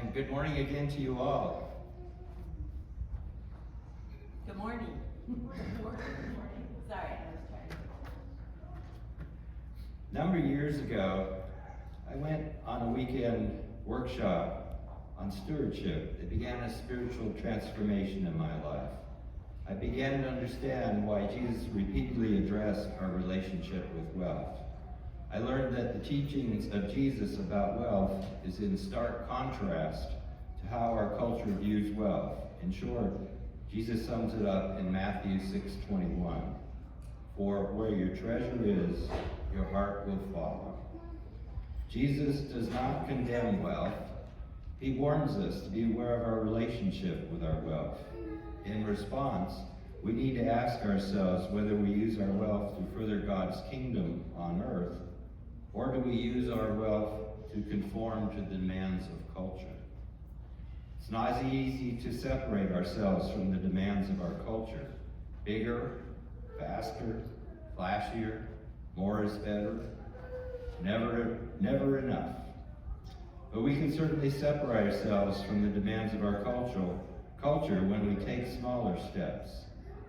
And good morning again to you all. Good morning. Good morning. Sorry, I was trying. A number of years ago, I went on a weekend workshop on stewardship. It began a spiritual transformation in my life. I began to understand why Jesus repeatedly addressed our relationship with wealth. I learned that the teachings of Jesus about wealth is in stark contrast to how our culture views wealth. In short, Jesus sums it up in Matthew 6:21. For where your treasure is, your heart will follow. Jesus does not condemn wealth. He warns us to be aware of our relationship with our wealth. In response, we need to ask ourselves whether we use our wealth to further God's kingdom on earth, or do we use our wealth to conform to the demands of culture? It's not easy to separate ourselves from the demands of our culture. Bigger, faster, flashier, more is better, never enough. But we can certainly separate ourselves from the demands of our culture when we take smaller steps.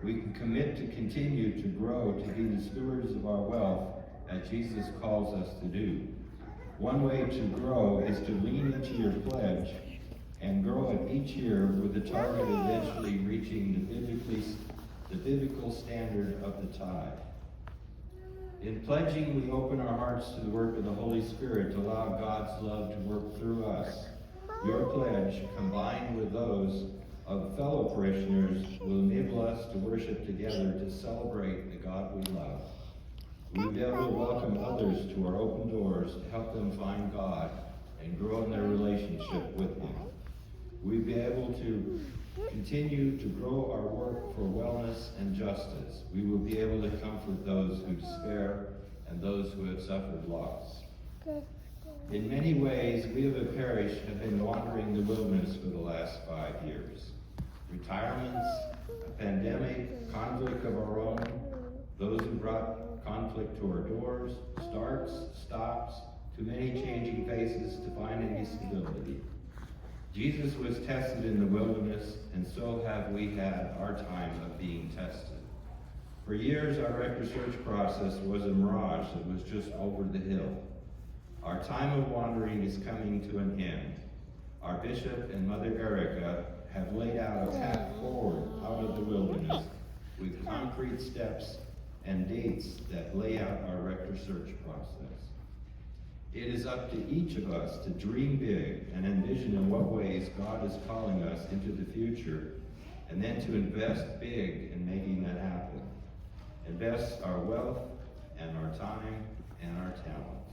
We can commit to continue to grow to be the stewards of our wealth as Jesus calls us to do. One way to grow is to lean into your pledge and grow it each year with the target of eventually reaching the biblical standard of the tithe. In pledging, we open our hearts to the work of the Holy Spirit to allow God's love to work through us. Your pledge, combined with those of fellow parishioners, will enable us to worship together to celebrate the God we love. We'll be able to welcome others to our open doors to help them find God and grow in their relationship with Him. We'll be able to continue to grow our work for wellness and justice. We will be able to comfort those who despair and those who have suffered loss. In many ways, we of a parish have been wandering the wilderness for the last 5 years. Retirements, a pandemic, conflict of our own, those who brought conflict to our doors, starts, stops, too many changing faces to find any stability. Jesus was tested in the wilderness, and so have we had our time of being tested. For years, our rector search process was a mirage that was just over the hill. Our time of wandering is coming to an end. Our bishop and Mother Erica have laid out a path forward out of the wilderness with concrete steps and dates that lay out our rector search process. It is up to each of us to dream big and envision in what ways God is calling us into the future, and then to invest big in making that happen. Invest our wealth and our time and our talents.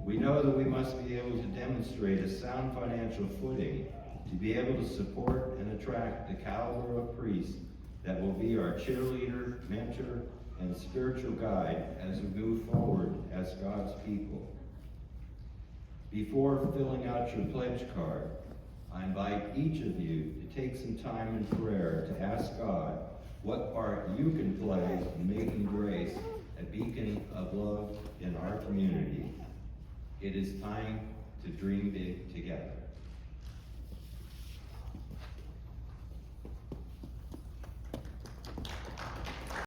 We know that we must be able to demonstrate a sound financial footing to be able to support and attract the caliber of priests that will be our cheerleader, mentor, and spiritual guide as we move forward as God's people. Before filling out your pledge card, I invite each of you to take some time in prayer to ask God what part you can play in making grace a beacon of love in our community. It is time to dream big together.